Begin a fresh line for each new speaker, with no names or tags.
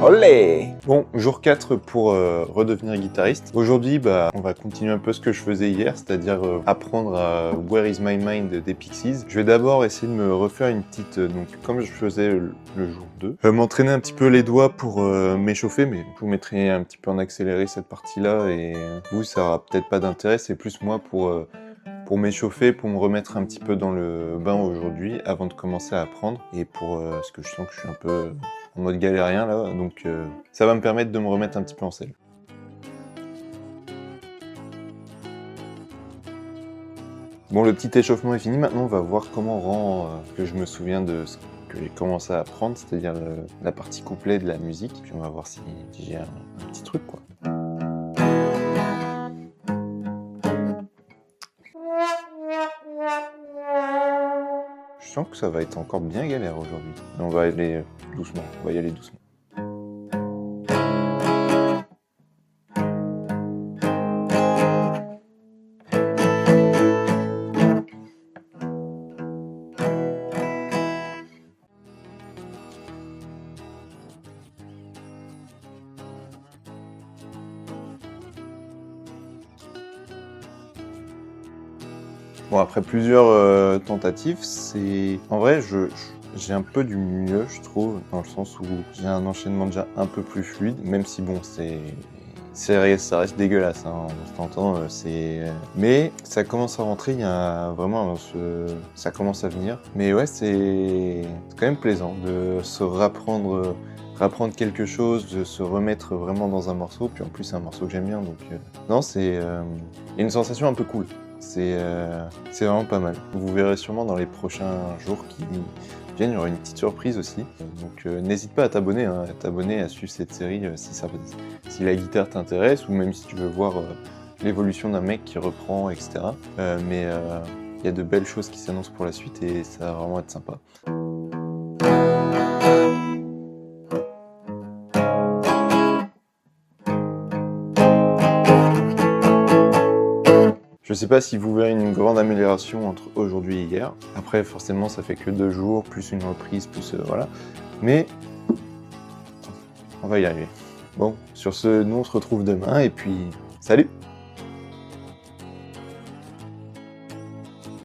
Olé! Bon, jour 4 pour redevenir guitariste. Aujourd'hui, on va continuer un peu ce que je faisais hier, c'est-à-dire apprendre à Where is my mind des Pixies. Je vais d'abord essayer de me refaire une petite, donc comme je faisais le jour 2, m'entraîner un petit peu les doigts pour m'échauffer, mais je vous mettrai un petit peu en accéléré cette partie-là, et vous, ça aura peut-être pas d'intérêt, c'est plus moi pour m'échauffer, pour me remettre un petit peu dans le bain aujourd'hui, avant de commencer à apprendre, et parce que je sens que je suis un peu en mode galérien là, donc ça va me permettre de me remettre un petit peu en selle. Bon, le petit échauffement est fini, maintenant on va voir comment on rend que je me souviens de ce que j'ai commencé à apprendre, c'est-à-dire la partie couplet de la musique, puis on va voir si j'ai un petit truc quoi. Je sens que ça va être encore bien galère aujourd'hui. On va aller doucement, on va y aller doucement. Bon, après plusieurs tentatives, en vrai, j'ai un peu du mieux, je trouve, dans le sens où j'ai un enchaînement déjà un peu plus fluide, même si bon, ça reste dégueulasse, hein, on s'entend, mais ça commence à rentrer, il y a vraiment, ça commence à venir. Mais ouais, c'est quand même plaisant de se rapprendre quelque chose, de se remettre vraiment dans un morceau, puis en plus c'est un morceau que j'aime bien, donc non, il y a une sensation un peu cool. C'est vraiment pas mal. Vous verrez sûrement dans les prochains jours qui viennent, il y aura une petite surprise aussi. Donc n'hésite pas à t'abonner, à suivre cette série si la guitare t'intéresse, ou même si tu veux voir l'évolution d'un mec qui reprend, etc. Mais il y a de belles choses qui s'annoncent pour la suite et ça va vraiment être sympa. Je sais pas si vous verrez une grande amélioration entre aujourd'hui et hier. Après, forcément, ça fait que 2 jours, plus une reprise, plus voilà. Mais on va y arriver. Bon, sur ce, nous on se retrouve demain et puis salut!